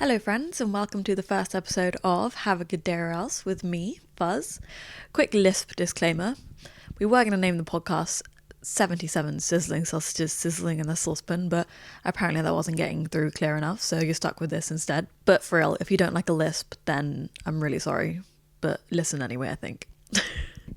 Hello friends and welcome to the first episode of Have a Good Day or Else with me, Fuhzz. Quick lisp disclaimer. We were going to name the podcast 77 Sizzling Sausages Sizzling in a Saucepan, but apparently that wasn't getting through clear enough, so you're stuck with this instead. But for real, if you don't like a lisp, then I'm really sorry, but listen anyway, I think.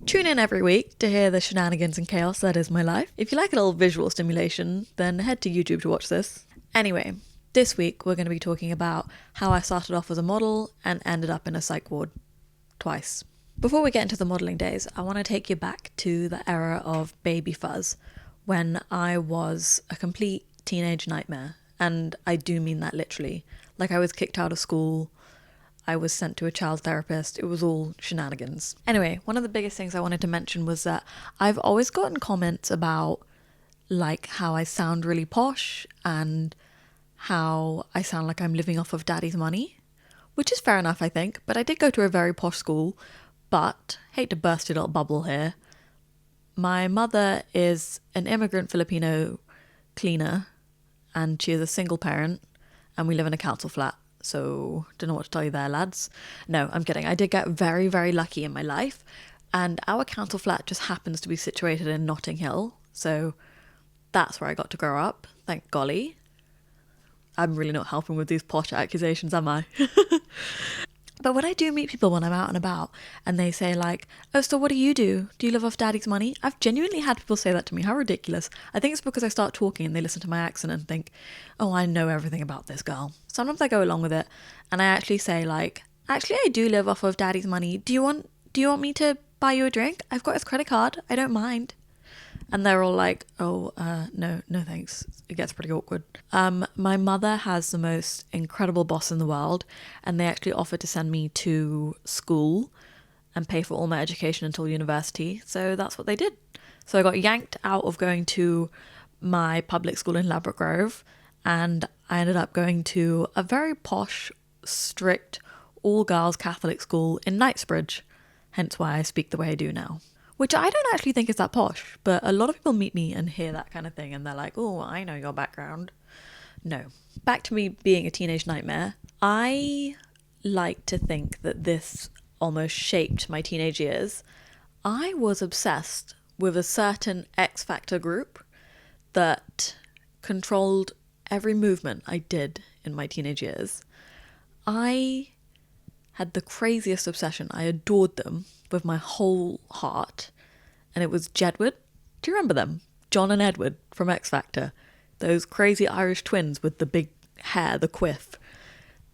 Tune in every week to hear the shenanigans and chaos that is my life. If you like a little visual stimulation, then head to YouTube to watch this. Anyway, this week we're going to be talking about how I started off as a model and ended up in a psych ward twice. Before we get into the modelling days, I want to take you back to the era of baby Fuhzz, when I was a complete teenage nightmare, and I do mean that literally. Like, I was kicked out of school, I was sent to a child therapist, it was all shenanigans. Anyway, one of the biggest things I wanted to mention was that I've always gotten comments about like how I sound really posh and how I sound like I'm living off of daddy's money, which is fair enough, I think, but I did go to a very posh school. But, hate to burst your little bubble here, my mother is an immigrant Filipino cleaner and she is a single parent and we live in a council flat, so don't know what to tell you there, lads. No, I'm kidding. I did get very, very lucky in my life, and our council flat just happens to be situated in Notting Hill, so that's where I got to grow up, thank golly. I'm really not helping with these posh accusations, am I? But when I do meet people when I'm out and about and they say like, oh, so what do? Do you live off daddy's money? I've genuinely had people say that to me. How ridiculous. I think it's because I start talking and they listen to my accent and think, oh, I know everything about this girl. Sometimes I go along with it and I actually say like, actually I do live off of daddy's money. Do you want me to buy you a drink? I've got his credit card. I don't mind. And they're all like, oh, no thanks. It gets pretty awkward. My mother has the most incredible boss in the world, and they actually offered to send me to school and pay for all my education until university. So that's what they did. So I got yanked out of going to my public school in Ladbroke Grove, and I ended up going to a very posh, strict, all-girls Catholic school in Knightsbridge, hence why I speak the way I do now. Which I don't actually think is that posh, but a lot of people meet me and hear that kind of thing and they're like, oh, I know your background. No. Back to me being a teenage nightmare. I like to think that this almost shaped my teenage years. I was obsessed with a certain X Factor group that controlled every movement I did in my teenage years. I had the craziest obsession. I adored them with my whole heart, and it was Jedward. Do you remember them? John and Edward from X Factor. Those crazy Irish twins with the big hair, the quiff.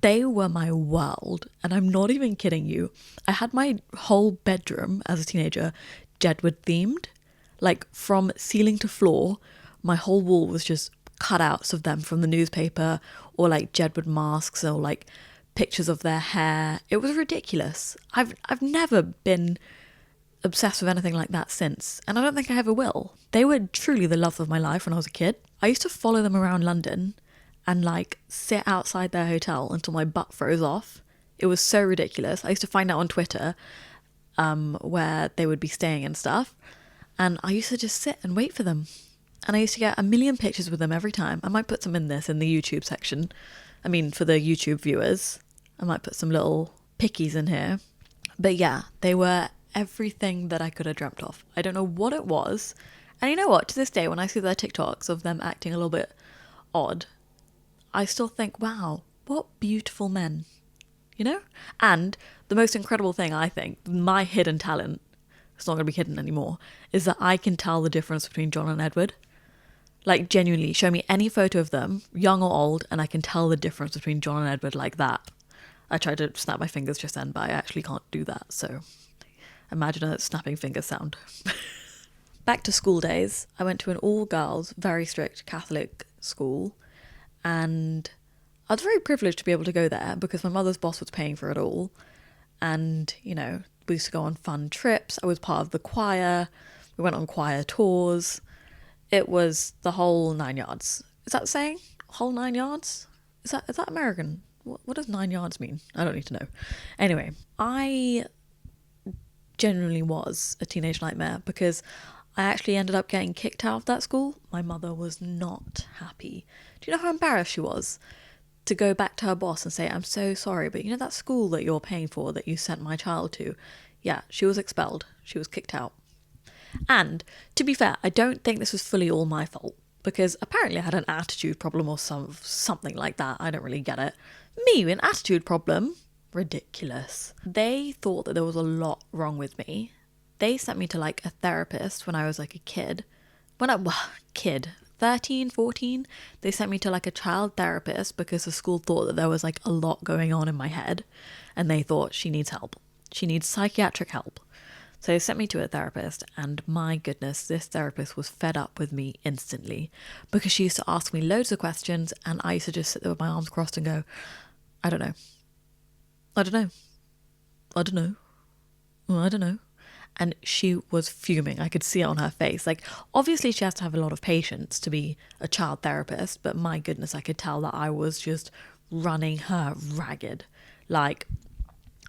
They were my world, and I'm not even kidding you. I had my whole bedroom as a teenager Jedward themed. Like, from ceiling to floor, my whole wall was just cutouts of them from the newspaper, or like Jedward masks, or like pictures of their hair. It was ridiculous. I've never been obsessed with anything like that since, and I don't think I ever will. They were truly the love of my life when I was a kid. I used to follow them around London and like sit outside their hotel until my butt froze off. It was so ridiculous. I used to find out on Twitter where they would be staying and stuff, and I used to just sit and wait for them, and I used to get a million pictures with them every time. I might put some in the YouTube section. I mean, for the YouTube viewers, I might put some little pickies in here. But yeah, they were everything that I could have dreamt of. I don't know what it was. And you know what? To this day, when I see their TikToks of them acting a little bit odd, I still think, wow, what beautiful men. You know? And the most incredible thing, I think, my hidden talent, it's not going to be hidden anymore, is that I can tell the difference between John and Edward. Like, genuinely, show me any photo of them, young or old, and I can tell the difference between John and Edward like that. I tried to snap my fingers just then, but I actually can't do that, so imagine a snapping finger sound. Back to school days, I went to an all-girls, very strict Catholic school, and I was very privileged to be able to go there because my mother's boss was paying for it all, and, you know, we used to go on fun trips. I was part of the choir, we went on choir tours. It was the whole 9 yards. Is that the saying? Whole 9 yards? Is that American? What does 9 yards mean? I don't need to know. Anyway, I genuinely was a teenage nightmare because I actually ended up getting kicked out of that school. My mother was not happy. Do you know how embarrassed she was to go back to her boss and say, I'm so sorry, but you know that school that you're paying for that you sent my child to? Yeah, she was expelled. She was kicked out. And to be fair, I don't think this was fully all my fault, because apparently I had an attitude problem or something like that. I don't really get it. Me, an attitude problem? Ridiculous. They thought that there was a lot wrong with me. They sent me to like a therapist when I was like a kid. 13, 14, they sent me to like a child therapist because the school thought that there was like a lot going on in my head, and they thought she needs help. She needs psychiatric help. So they sent me to a therapist, and my goodness, this therapist was fed up with me instantly, because she used to ask me loads of questions and I used to just sit there with my arms crossed and go, I don't know. I don't know. I don't know. I don't know. And she was fuming. I could see it on her face. Like, obviously she has to have a lot of patience to be a child therapist, but my goodness, I could tell that I was just running her ragged. Like,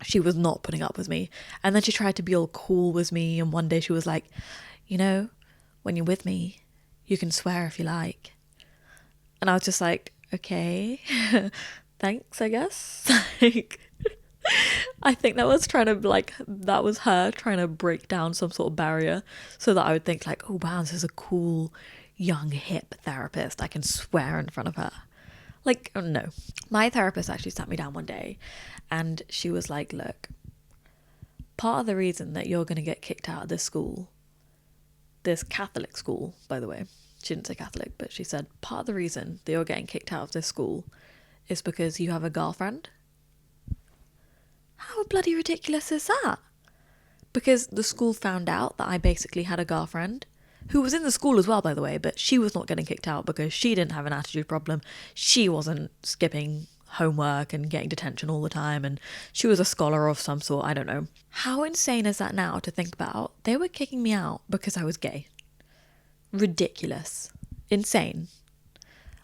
she was not putting up with me. And then she tried to be all cool with me, and one day she was like, you know, when you're with me, you can swear if you like. And I was just like, okay, thanks, I guess. Like, I think that was that was her trying to break down some sort of barrier so that I would think like, oh wow, this is a cool, young, hip therapist. I can swear in front of her. Like, oh, no. My therapist actually sat me down one day and she was like, look, part of the reason that you're going to get kicked out of this school, this Catholic school, by the way, she didn't say Catholic, but she said part of the reason that you're getting kicked out of this school is because you have a girlfriend. How bloody ridiculous is that? Because the school found out that I basically had a girlfriend who was in the school as well, by the way, but she was not getting kicked out because she didn't have an attitude problem. She wasn't skipping homework and getting detention all the time, and she was a scholar of some sort. I don't know. How insane is that now to think about? They were kicking me out because I was gay. Ridiculous. Insane.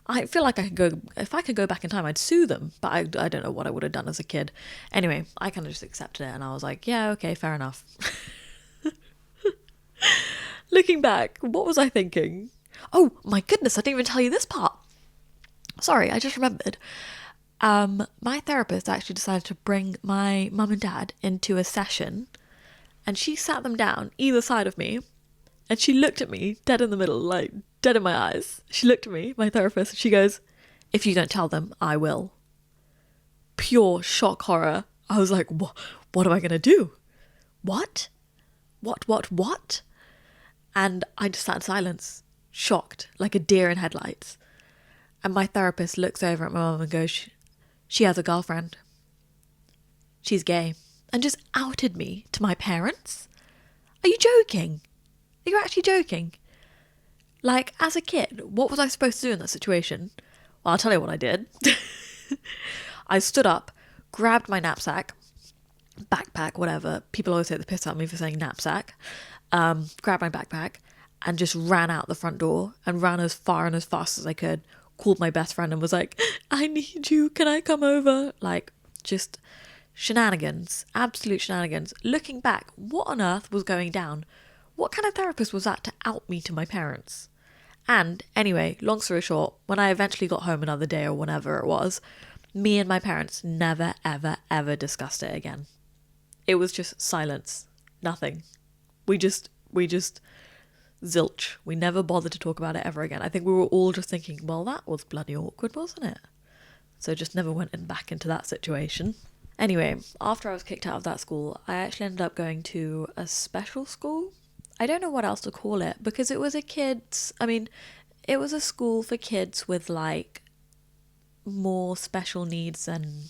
I feel like if I could go back in time, I'd sue them, but I don't know what I would have done as a kid. Anyway, I kind of just accepted it and I was like, yeah, okay, fair enough. Looking back, what was I thinking? Oh my goodness, I didn't even tell you this part. Sorry, I just remembered. My therapist actually decided to bring my mum and dad into a session, and she sat them down either side of me, and she looked at me dead in the middle, like dead in my eyes. She looked at me, my therapist, and she goes, if you don't tell them, I will. Pure shock horror. I was like, what am I going to do? What? What? And I just sat in silence, shocked, like a deer in headlights. And my therapist looks over at my mum and goes, she has a girlfriend. She's gay. And just outed me to my parents? Are you joking? Are you actually joking? Like, as a kid, what was I supposed to do in that situation? Well, I'll tell you what I did. I stood up, grabbed my knapsack, backpack, whatever. People always take the piss out of me for saying knapsack. Grabbed my backpack and just ran out the front door and ran as far and as fast as I could. Called my best friend and was like, I need you. Can I come over? Like, just shenanigans. Absolute shenanigans. Looking back, what on earth was going down? What kind of therapist was that to out me to my parents? And anyway, long story short, when I eventually got home another day or whenever it was, me and my parents never, ever, ever discussed it again. It was just silence. Nothing. We just zilch. We never bothered to talk about it ever again. I think we were all just thinking, well, that was bloody awkward, wasn't it? So just never went back into that situation. Anyway, after I was kicked out of that school, I actually ended up going to a special school. I don't know what else to call it, because it was it was a school for kids with like more special needs than,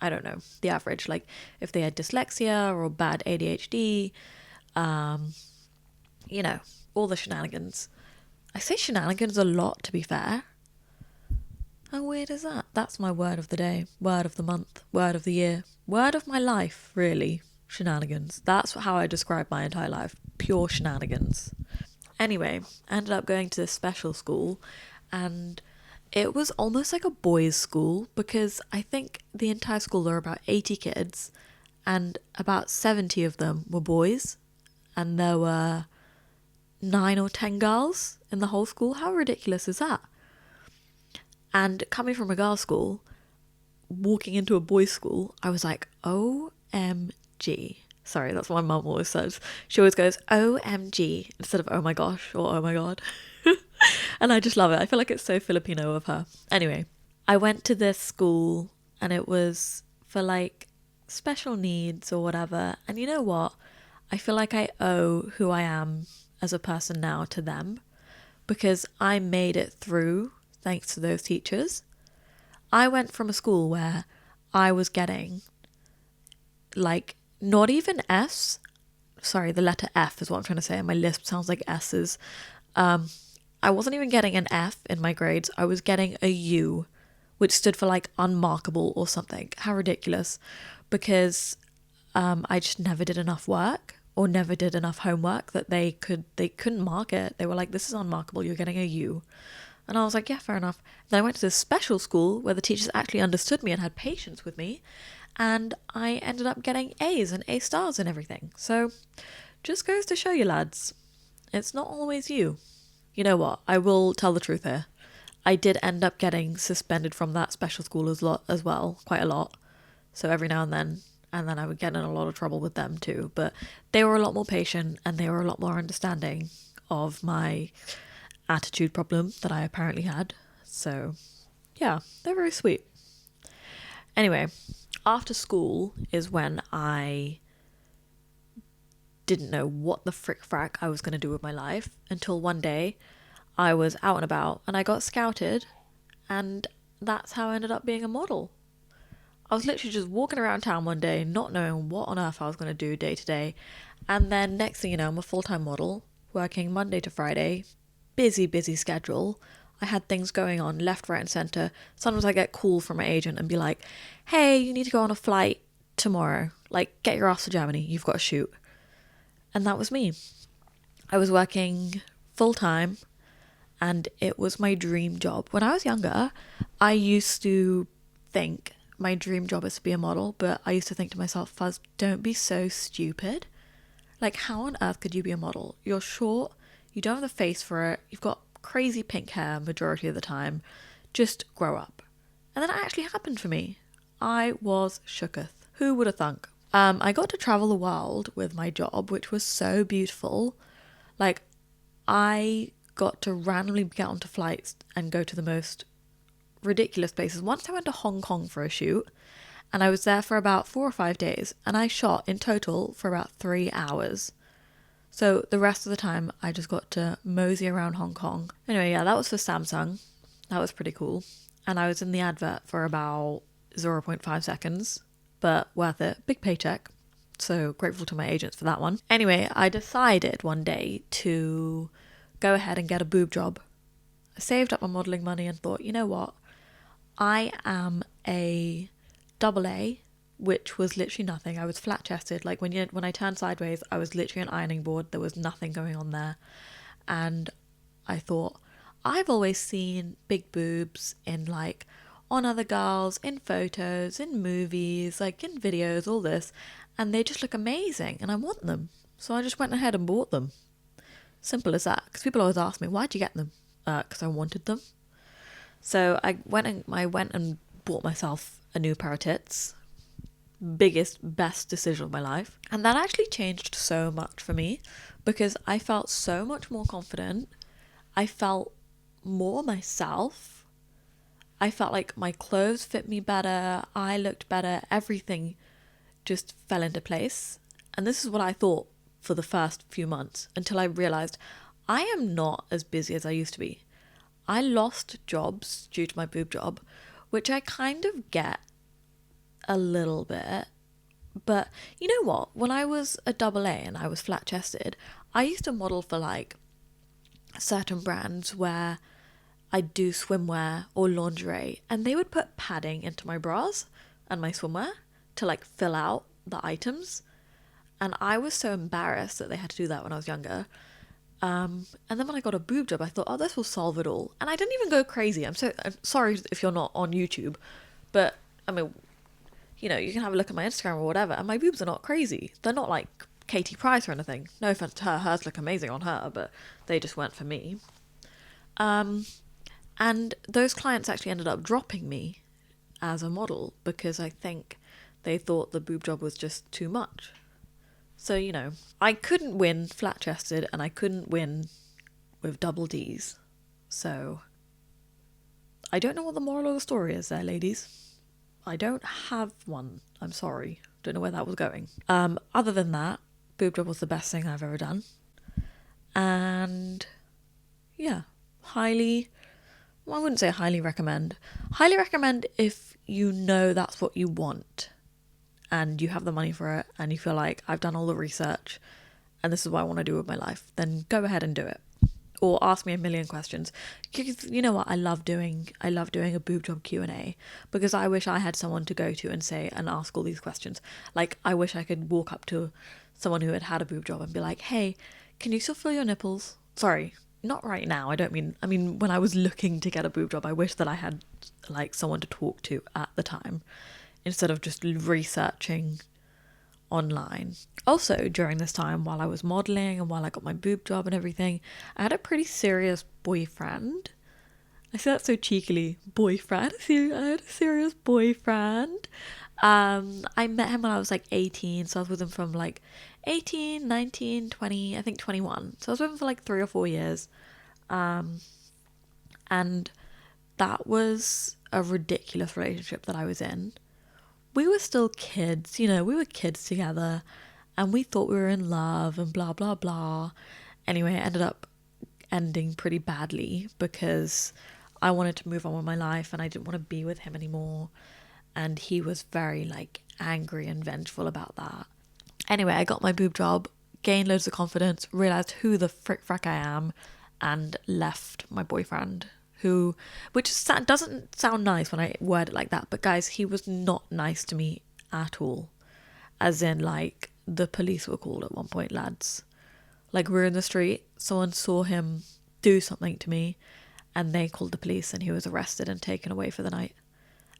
I don't know, the average. Like if they had dyslexia or bad ADHD, you know, all the shenanigans. I say shenanigans a lot, to be fair. How weird is that? That's my word of the day, word of the month, word of the year, word of my life, really. Shenanigans. That's how I describe my entire life. Pure shenanigans. Anyway, I ended up going to this special school, and it was almost like a boys' school, because I think the entire school there were about 80 kids and about 70 of them were boys, and there were 9 or 10 girls in the whole school. How ridiculous is that? And coming from a girls' school, walking into a boys' school, I was like, OMG. Sorry, that's what my mum always says. She always goes, OMG, instead of oh my gosh or oh my god. And I just love it. I feel like it's so Filipino of her. Anyway, I went to this school and it was for like special needs or whatever. And you know what? I feel like I owe who I am as a person now to them, because I made it through thanks to those teachers. I went from a school where I was getting like not even F's. Sorry, the letter F is what I'm trying to say. And my lisp sounds like S's. I wasn't even getting an F in my grades. I was getting a U, which stood for like unmarkable or something. How ridiculous. Because I just never did enough work or never did enough homework that they couldn't mark it. They were like, this is unmarkable, you're getting a U. And I was like, yeah, fair enough. Then I went to this special school where the teachers actually understood me and had patience with me. And I ended up getting A's and A stars and everything. So just goes to show you, lads, it's not always you. You know what? I will tell the truth here. I did end up getting suspended from that special school as well, quite a lot. So every now and then I would get in a lot of trouble with them too. But they were a lot more patient and they were a lot more understanding of my attitude problem that I apparently had. So yeah, they're very sweet. Anyway, after school is when I didn't know what the frick frack I was going to do with my life, until one day I was out and about and I got scouted, and that's how I ended up being a model. I was literally just walking around town one day not knowing what on earth I was going to do day to day, and then next thing you know, I'm a full-time model working Monday to Friday, busy schedule. I had things going on left, right and centre. Sometimes I get called from my agent and be like, hey, you need to go on a flight tomorrow, like get your ass to Germany, you've got a shoot. And that was me. I was working full-time and it was my dream job. When I was younger, I used to think my dream job is to be a model, but I used to think to myself, Fuhzz, don't be so stupid. Like, how on earth could you be a model? You're short, you don't have the face for it, you've got crazy pink hair majority of the time, just grow up. And then it actually happened for me. I was shooketh. Who would have thunk? I got to travel the world with my job, which was so beautiful. Like, I got to randomly get onto flights and go to the most ridiculous places. Once I went to Hong Kong for a shoot, and I was there for about 4 or 5 days, and I shot in total for about 3 hours. So the rest of the time I just got to mosey around Hong Kong. Anyway, yeah, that was for Samsung. That was pretty cool. And I was in the advert for about 0.5 seconds, but worth it. Big paycheck. So grateful to my agents for that one. Anyway, I decided one day to go ahead and get a boob job. I saved up my modelling money and thought, you know what? I am a double A, which was literally nothing. I was flat chested. Like when I turned sideways, I was literally an ironing board. There was nothing going on there. And I thought, I've always seen big boobs in like on other girls, in photos, in movies, like in videos, all this. And they just look amazing and I want them. So I just went ahead and bought them. Simple as that. Because people always ask me, why'd you get them? Because I wanted them. So I went and bought myself a new pair of tits. Best decision of my life. And that actually changed so much for me because I felt so much more confident. I felt more myself. I felt like my clothes fit me better. I looked better. Everything just fell into place. And this is what I thought for the first few months until I realized I am not as busy as I used to be. I lost jobs due to my boob job, which I kind of get a little bit. But you know what? When I was a double A and I was flat chested, I used to model for like certain brands where I'd do swimwear or lingerie, and they would put padding into my bras and my swimwear to like fill out the items. And I was so embarrassed that they had to do that when I was younger. And then when I got a boob job, I thought, oh, this will solve it all. And I didn't even go crazy. I'm sorry if you're not on YouTube, but I mean, you know, you can have a look at my Instagram or whatever, and my boobs are not crazy. They're not like Katie Price or anything. No offense to her. Hers look amazing on her, but they just weren't for me. And those clients actually ended up dropping me as a model because I think they thought the boob job was just too much. So, you know, I couldn't win flat-chested and I couldn't win with double Ds. So I don't know what the moral of the story is there, ladies. I don't have one. I'm sorry. Don't know where that was going. Other than that, boob job was the best thing I've ever done. And yeah, I wouldn't say highly recommend. Highly recommend if you know that's what you want and you have the money for it and you feel like I've done all the research and this is what I want to do with my life, then go ahead and do it. Or ask me a million questions. Because you know what I love doing? I love doing a boob job Q&A because I wish I had someone to go to and say and ask all these questions. Like, I wish I could walk up to someone who had a boob job and be like, hey, can you still feel your nipples? Sorry, not right now. I mean when I was looking to get a boob job, I wish that I had like someone to talk to at the time instead of just researching online. Also, during this time, while I was modelling and while I got my boob job and everything, I had a pretty serious boyfriend. I say that so cheekily, boyfriend. I had a serious boyfriend. I met him when I was like 18, so I was with him from like 18, 19, 20, I think 21. So I was with him for like 3 or 4 years. And that was a ridiculous relationship that I was in. We were still kids, you know, we were kids together and we thought we were in love and blah, blah, blah. Anyway, it ended up ending pretty badly because I wanted to move on with my life and I didn't want to be with him anymore. And he was very like angry and vengeful about that. Anyway, I got my boob job, gained loads of confidence, realised who the frack I am and left my boyfriend. Which doesn't sound nice when I word it like that, but guys, he was not nice to me at all. As in, like, the police were called at one point, lads. Like, we were in the street, someone saw him do something to me, and they called the police, and he was arrested and taken away for the night.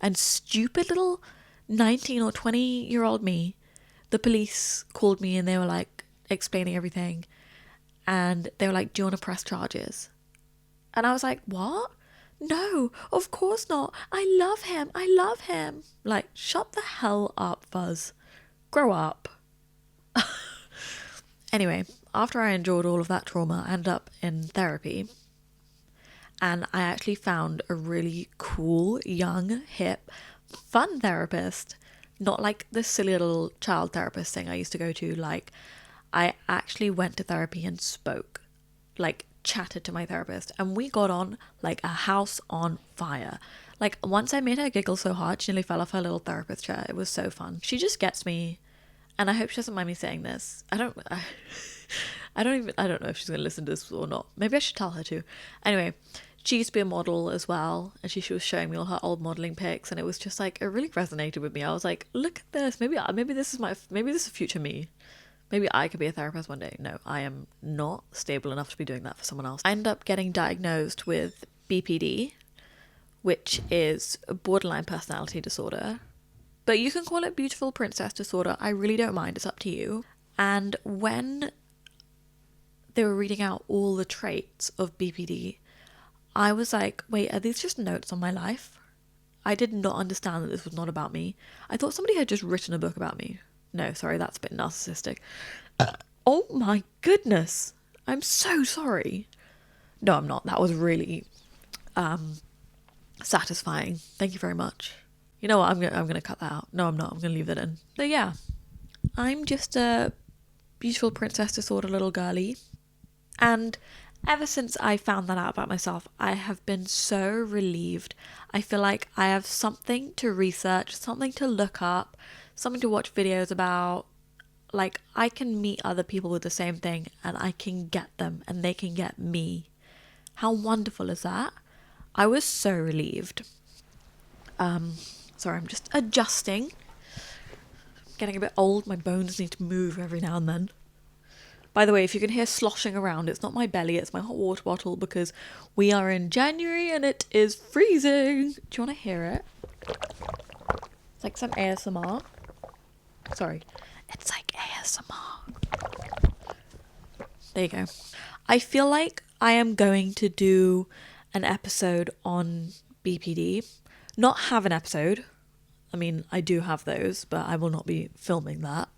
And stupid little 19 or 20-year-old me, the police called me, and they were, like, explaining everything, and they were like, do you want to press charges? And I was like, what? No, of course not. I love him. Like, shut the hell up, Fuhzz. Grow up. Anyway, after I endured all of that trauma, I ended up in therapy. And I actually found a really cool, young, hip, fun therapist. Not like the silly little child therapist thing I used to go to. Like, I actually went to therapy and spoke. Like, chatted to my therapist and we got on like a house on fire. Like, once I made her giggle so hard she nearly fell off her little therapist chair. It was so fun. She just gets me, and I hope she doesn't mind me saying this. I don't know if she's gonna listen to this or not. Maybe I should tell her to. Anyway, she used to be a model as well, and she was showing me all her old modeling pics, and it was just like, it really resonated with me. I was like, look at this. Maybe this is future me. Maybe I could be a therapist one day. No, I am not stable enough to be doing that for someone else. I ended up getting diagnosed with BPD, which is a borderline personality disorder. But you can call it beautiful princess disorder. I really don't mind. It's up to you. And when they were reading out all the traits of BPD, I was like, wait, are these just notes on my life? I did not understand that this was not about me. I thought somebody had just written a book about me. No, sorry, that's a bit narcissistic. Oh my goodness. I'm so sorry. No, I'm not. That was really satisfying. Thank you very much. You know what? I'm gonna cut that out. No, I'm not. I'm gonna leave that in. So yeah, I'm just a beautiful princess disorder little girly. And ever since I found that out about myself, I have been so relieved. I feel like I have something to research, something to look up, something to watch videos about. Like, I can meet other people with the same thing and I can get them and they can get me. How wonderful is that? I was so relieved. Sorry, I'm just adjusting. Getting a bit old, my bones need to move every now and then. By the way, if you can hear sloshing around, it's not my belly, it's my hot water bottle, because we are in January and it is freezing. Do you want to hear it? It's like some ASMR. Sorry. It's like ASMR. There you go. I feel like I am going to do an episode on BPD. not have an episode. I mean, I do have those, but I will not be filming that.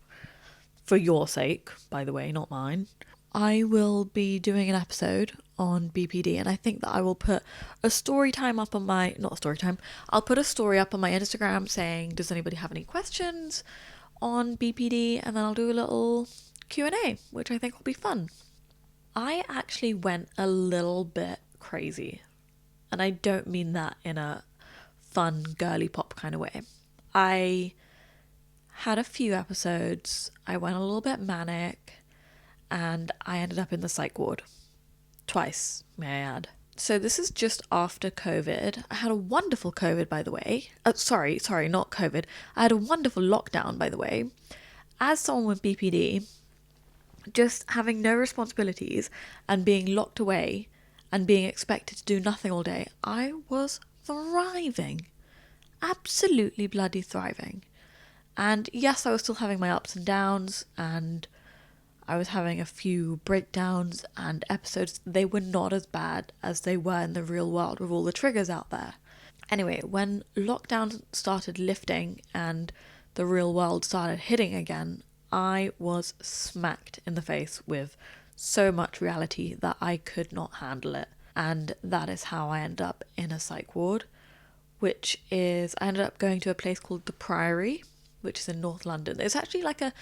For your sake, by the way, not mine. I will be doing an episode on BPD, and I think that I will put a story time up on my, not story time, I'll put a story up on my Instagram saying, does anybody have any questions on BPD? And then I'll do a little Q&A, which I think will be fun. I actually went a little bit crazy, and I don't mean that in a fun girly pop kind of way. I had a few episodes, I went a little bit manic, and I ended up in the psych ward. Twice, may I add. So this is just after COVID. I had a wonderful COVID, by the way. Sorry, not COVID. I had a wonderful lockdown, by the way. As someone with BPD, just having no responsibilities and being locked away and being expected to do nothing all day, I was thriving. Absolutely bloody thriving. And yes, I was still having my ups and downs, and I was having a few breakdowns and episodes. They were not as bad as they were in the real world with all the triggers out there. Anyway, when lockdown started lifting and the real world started hitting again, I was smacked in the face with so much reality that I could not handle it. And that is how I ended up in a psych ward, which is, I ended up going to a place called the Priory, which is in North London. It's actually like a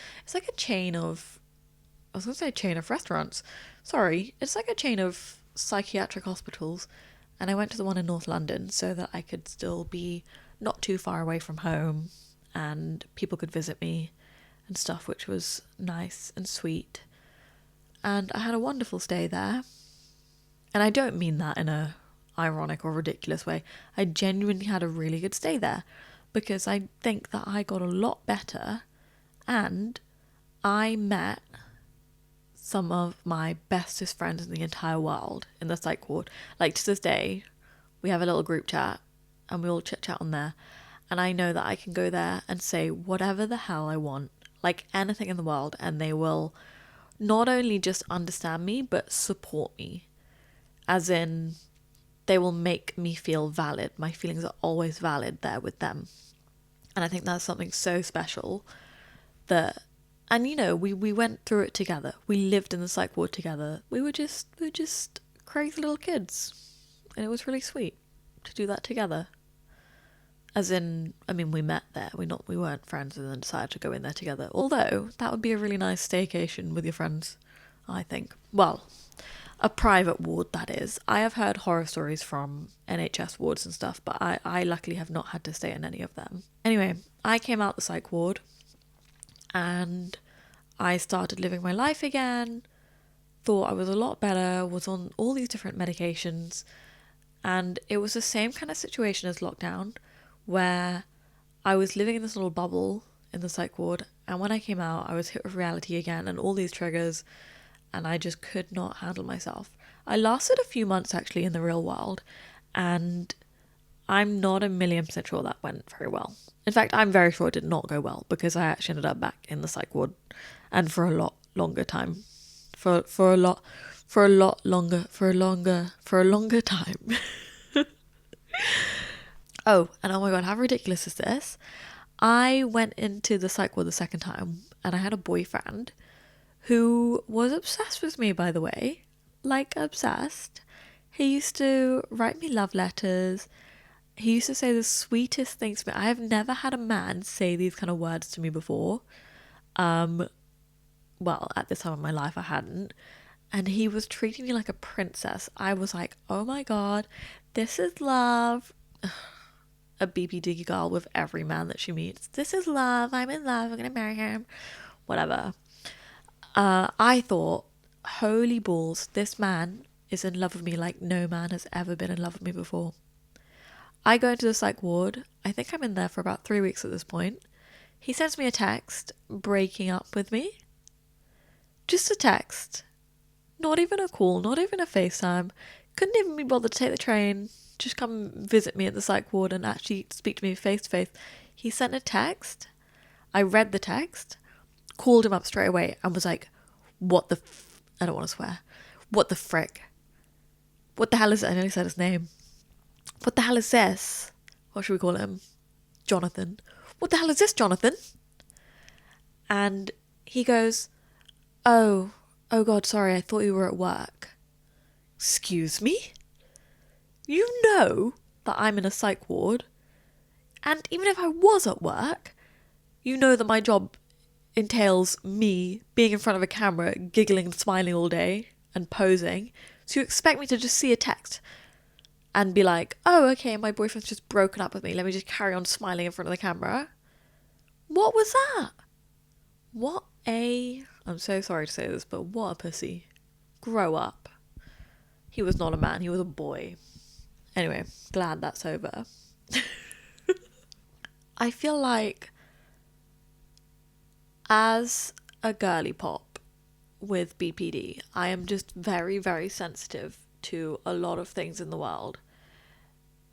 chain of, I was going to say chain of restaurants. Sorry, it's like a chain of psychiatric hospitals. And I went to the one in North London so that I could still be not too far away from home and people could visit me and stuff, which was nice and sweet. And I had a wonderful stay there. And I don't mean that in a ironic or ridiculous way. I genuinely had a really good stay there because I think that I got a lot better and I met some of my bestest friends in the entire world in the psych ward. Like, to this day, we have a little group chat and we all chit chat on there. And I know that I can go there and say whatever the hell I want, like anything in the world, and they will not only just understand me, but support me. As in, they will make me feel valid. My feelings are always valid there with them. And I think that's something so special that, and you know, we went through it together. We lived in the psych ward together. We were just crazy little kids. And it was really sweet to do that together. As in, I mean, we met there. We weren't friends and then decided to go in there together. Although, that would be a really nice staycation with your friends, I think. Well, a private ward, that is. I have heard horror stories from NHS wards and stuff, but I luckily have not had to stay in any of them. Anyway, I came out the psych ward and I started living my life again, thought I was a lot better, was on all these different medications, and it was the same kind of situation as lockdown, where I was living in this little bubble in the psych ward, and when I came out, I was hit with reality again and all these triggers, and I just could not handle myself. I lasted a few months actually in the real world, and I'm not 1,000,000% sure that went very well. In fact, I'm very sure it did not go well, because I actually ended up back in the psych ward, and for a lot longer time. For a longer time. Oh, and oh my god, how ridiculous is this? I went into the psych ward the second time, and I had a boyfriend who was obsessed with me, by the way. Like, obsessed. He used to write me love letters. He used to say the sweetest things to me. I have never had a man say these kind of words to me before. Well, at this time of my life, I hadn't. And he was treating me like a princess. I was like, oh my god, this is love. A BPD girl with every man that she meets. This is love. I'm in love. I'm going to marry him. Whatever. I thought, holy balls, this man is in love with me like no man has ever been in love with me before. I go into the psych ward. I think I'm in there for about 3 weeks at this point. He sends me a text breaking up with me. Just a text. Not even a call, not even a FaceTime. Couldn't even be bothered to take the train. Just come visit me at the psych ward and actually speak to me face to face. He sent a text. I read the text, called him up straight away and was like, I don't want to swear. What the frick? What the hell is it? I nearly said his name. What the hell is this? what should we call him? Jonathan. What the hell is this, Jonathan? And he goes, oh God, sorry, I thought you were at work. Excuse me? You know that I'm in a psych ward, and even if I was at work, you know that my job entails me being in front of a camera, giggling and smiling all day and posing. So you expect me to just see a text and be like, oh, okay, my boyfriend's just broken up with me. Let me just carry on smiling in front of the camera. What was that? I'm so sorry to say this, but what a pussy. Grow up. He was not a man, he was a boy. Anyway, glad that's over. I feel like as a girly pop with BPD, I am just very, very sensitive to a lot of things in the world.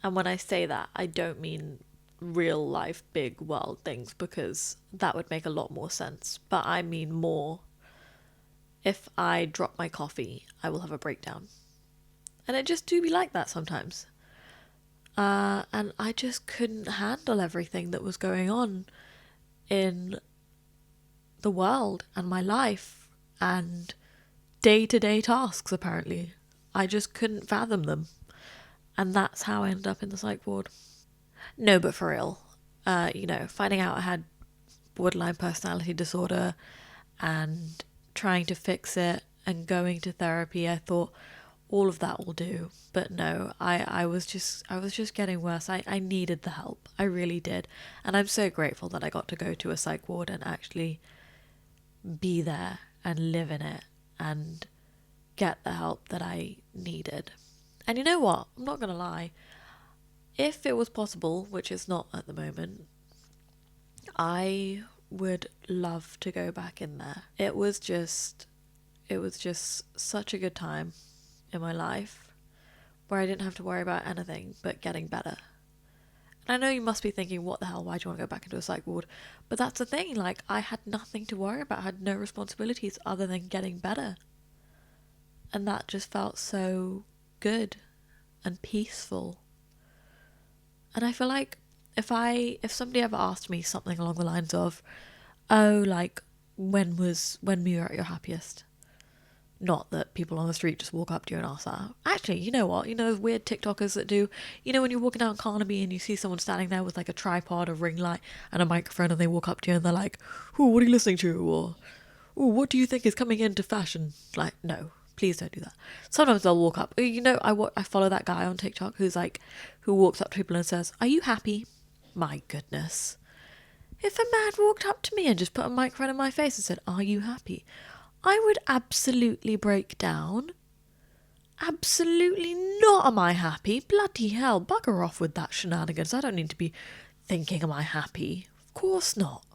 And when I say that, I don't mean real life big world things, because that would make a lot more sense. But I mean more, if I drop my coffee, I will have a breakdown. And it just do be like that sometimes. And I just couldn't handle everything that was going on in the world and my life and day-to-day tasks, apparently. I just couldn't fathom them. And that's how I ended up in the psych ward. No, but for real. Finding out I had borderline personality disorder and trying to fix it and going to therapy, I thought all of that will do. But no, I was just getting worse. I needed the help. I really did. And I'm so grateful that I got to go to a psych ward and actually be there and live in it and get the help that I needed. And you know what? I'm not going to lie. If it was possible, which is not at the moment, I would love to go back in there. It was just such a good time in my life where I didn't have to worry about anything but getting better. And I know you must be thinking, what the hell, why do you want to go back into a psych ward? But that's the thing, like, I had nothing to worry about. I had no responsibilities other than getting better. And that just felt so good and peaceful. And I feel like if somebody ever asked me something along the lines of, oh, like, when were you at your happiest? Not that people on the street just walk up to you and ask that. Actually, you know what? You know those weird TikTokers that do, when you're walking down Carnaby and you see someone standing there with like a tripod, a ring light and a microphone, and they walk up to you and they're like, ooh, what are you listening to? Or, ooh, what do you think is coming into fashion? Like, no, please don't do that. Sometimes they'll walk up. I follow that guy on TikTok who walks up to people and says, are you happy? My goodness. If a man walked up to me and just put a microphone in my face and said, are you happy? I would absolutely break down. Absolutely not am I happy. Bloody hell, bugger off with that shenanigans. I don't need to be thinking, am I happy? Of course not.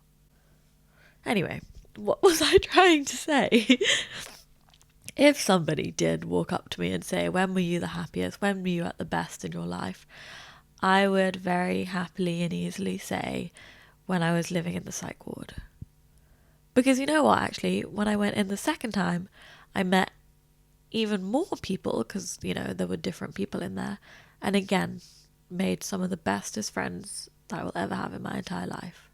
Anyway, what was I trying to say? If somebody did walk up to me and say, when were you the happiest? When were you at the best in your life? I would very happily and easily say, when I was living in the psych ward. Because you know what, actually, when I went in the second time, I met even more people, because, there were different people in there. And again, made some of the bestest friends that I will ever have in my entire life.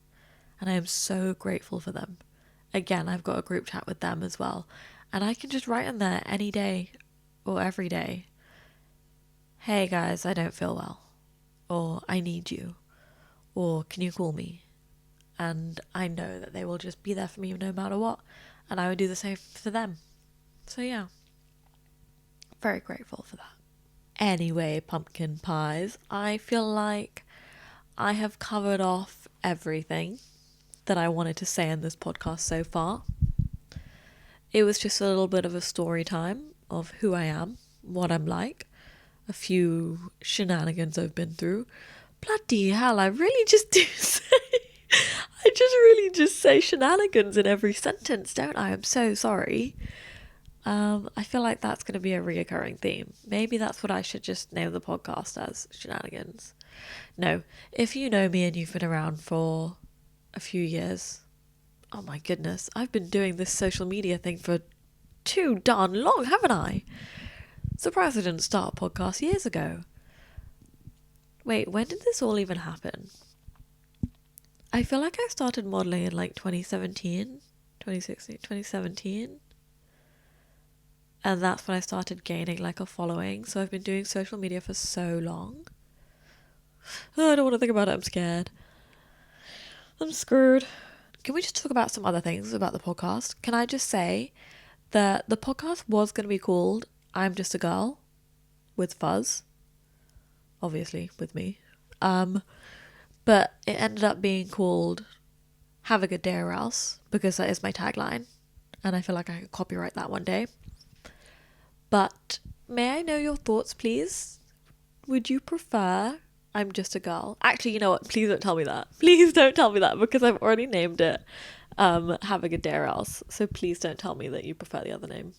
And I am so grateful for them. Again, I've got a group chat with them as well. And I can just write in there any day or every day, hey guys, I don't feel well. Or I need you. Or can you call me? And I know that they will just be there for me no matter what. And I would do the same for them. So yeah, very grateful for that. Anyway, pumpkin pies, I feel like I have covered off everything that I wanted to say in this podcast so far. It was just a little bit of a story time of who I am, what I'm like, a few shenanigans I've been through. Bloody hell, I really just do say shenanigans in every sentence, don't I? I'm so sorry. I feel like that's going to be a reoccurring theme. Maybe that's what I should just name the podcast as, shenanigans. No, if you know me and you've been around for a few years, oh my goodness, I've been doing this social media thing for too darn long, haven't I? Surprised I didn't start a podcast years ago. Wait, when did this all even happen? I feel like I started modelling in like 2017, 2016, 2017. And that's when I started gaining like a following. So I've been doing social media for so long. Oh, I don't want to think about it. I'm scared. I'm screwed. Can we just talk about some other things about the podcast? Can I just say that the podcast was going to be called I'm Just a Girl with Fuhzz. Obviously, with me. But it ended up being called Have a Good Day or Else, because that is my tagline. And I feel like I could copyright that one day. But may I know your thoughts, please? Would you prefer I'm Just a Girl? Actually, you know what? Please don't tell me that. Please don't tell me that, because I've already named it Have a Good Day or Else. So please don't tell me that you prefer the other name.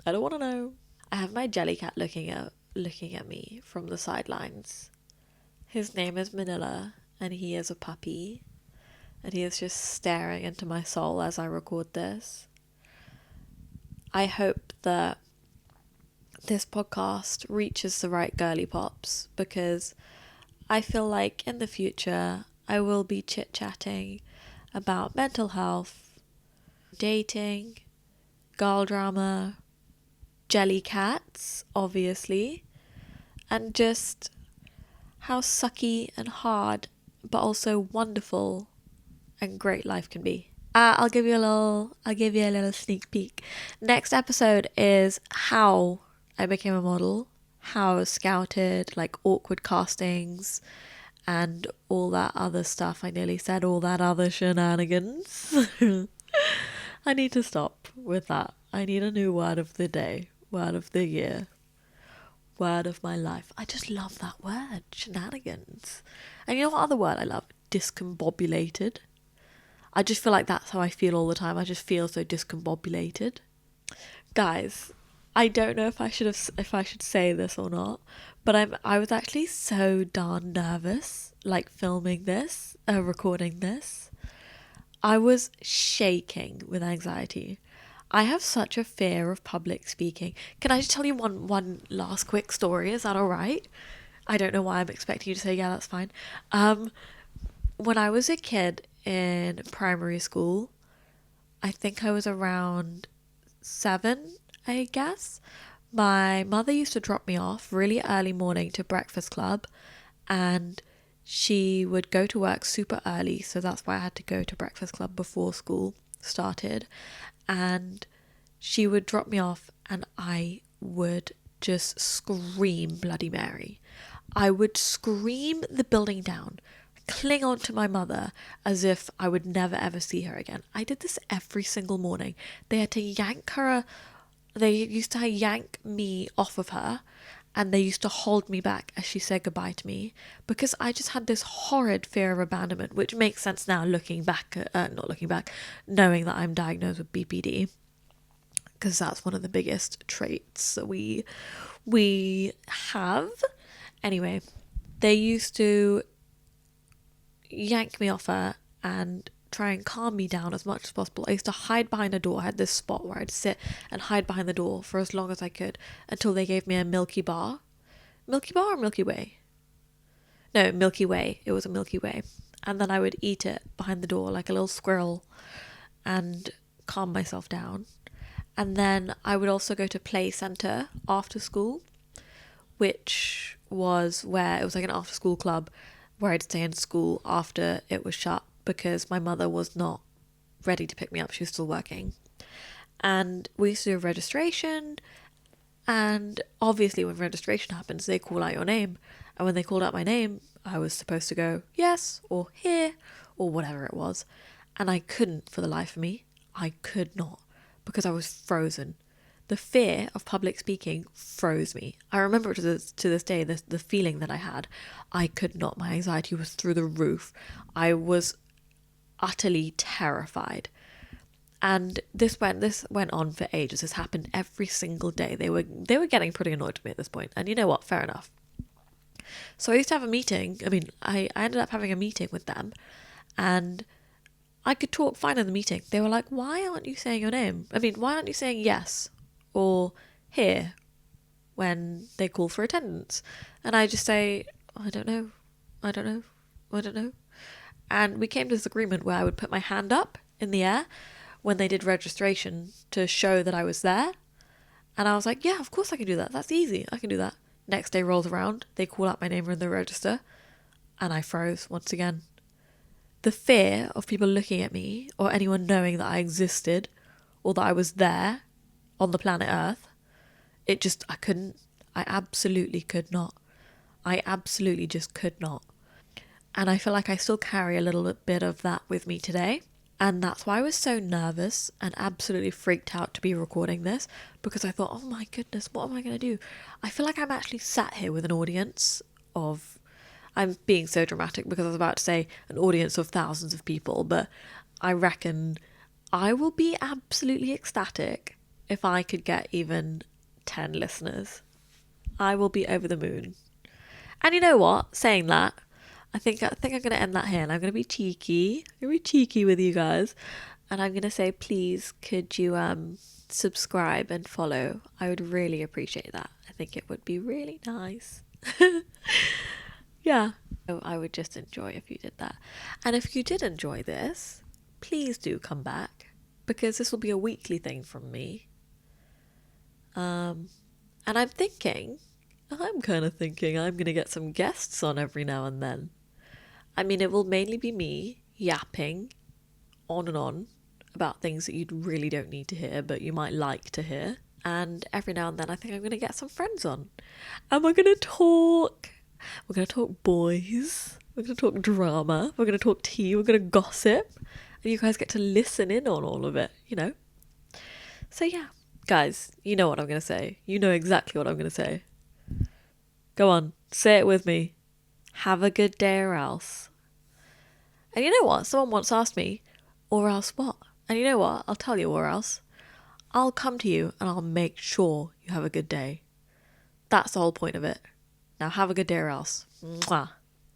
I don't want to know. I have my jelly cat looking at me from the sidelines. His name is Manila, and he is a puppy. And he is just staring into my soul as I record this. I hope that this podcast reaches the right girly pops, because I feel like in the future I will be chit-chatting about mental health, dating, girl drama, jelly cats, obviously, and just how sucky and hard but also wonderful and great life can be. I'll give you a little sneak peek. Next episode is how I became a model, how I was scouted, like awkward castings, and all that other stuff. I nearly said all that other shenanigans. I need to stop with that. I need a new word of the day, word of the year, word of my life. I just love that word, shenanigans. And you know what other word I love? Discombobulated. I just feel like that's how I feel all the time. I just feel so discombobulated. Guys, I don't know if I should say this or not, but I was actually so darn nervous, like filming this, recording this. I was shaking with anxiety. I have such a fear of public speaking. Can I just tell you one last quick story? Is that all right? I don't know why I'm expecting you to say, yeah, that's fine. When I was a kid in primary school, I think I was around 7, I guess. My mother used to drop me off really early morning to breakfast club, and she would go to work super early, so that's why I had to go to breakfast club before school started. And she would drop me off and I would just scream Bloody Mary. I would scream the building down, cling on to my mother as if I would never ever see her again. I did this every single morning. They used to yank me off of her, and they used to hold me back as she said goodbye to me, because I just had this horrid fear of abandonment, which makes sense now knowing that I'm diagnosed with BPD, because that's one of the biggest traits that we have. Anyway, they used to yank me off her and try and calm me down as much as possible. I used to hide behind a door. I had this spot where I'd sit and hide behind the door for as long as I could until they gave me a Milky Bar. Milky Bar or Milky Way? No, Milky Way. It was a Milky Way. And then I would eat it behind the door like a little squirrel and calm myself down. And then I would also go to play centre after school, which was where it was like an after school club where I'd stay in school after it was shut, because my mother was not ready to pick me up. She was still working. And we used to do registration, and obviously when registration happens, they call out your name. And when they called out my name, I was supposed to go yes or here or whatever it was. And I couldn't for the life of me. I could not, because I was frozen. The fear of public speaking froze me. I remember to this day, the feeling that I had. I could not. My anxiety was through the roof. I was utterly terrified. And this went on for ages. This happened every single day. They were getting pretty annoyed with me at this point. And you know what? Fair enough. So I used to have a meeting. I ended up having a meeting with them, and I could talk fine in the meeting. They were like, why aren't you saying your name? Why aren't you saying yes or here when they call for attendance? And I just say, I don't know. I don't know. And we came to this agreement where I would put my hand up in the air when they did registration to show that I was there. And I was like, yeah, of course I can do that. That's easy. I can do that. Next day rolls around. They call out my name in the register. And I froze once again. The fear of people looking at me or anyone knowing that I existed or that I was there on the planet Earth, I couldn't. I absolutely could not. I absolutely just could not. And I feel like I still carry a little bit of that with me today. And that's why I was so nervous and absolutely freaked out to be recording this, because I thought, oh my goodness, what am I going to do? I feel like I'm actually sat here with an audience of, I'm being so dramatic because I was about to say an audience of thousands of people, but I reckon I will be absolutely ecstatic if I could get even 10 listeners. I will be over the moon. And you know what? Saying that, I think I'm going to end that here, and I'm going to be cheeky. I'm going to be cheeky with you guys. And I'm going to say, please, could you subscribe and follow? I would really appreciate that. I think it would be really nice. Yeah. So I would just enjoy if you did that. And if you did enjoy this, please do come back, because this will be a weekly thing from me. And I'm kind of thinking I'm going to get some guests on every now and then. I mean, it will mainly be me yapping on and on about things that you really don't need to hear, but you might like to hear. And every now and then I think I'm going to get some friends on. And we're going to talk boys. We're going to talk drama. We're going to talk tea. We're going to gossip. And you guys get to listen in on all of it, you know? So yeah, guys, you know what I'm going to say. You know exactly what I'm going to say. Go on, say it with me. Have a good day or else. And you know what? Someone once asked me, or else what? And you know what? I'll tell you or else. I'll come to you and I'll make sure you have a good day. That's the whole point of it. Now have a good day or else. Mwah.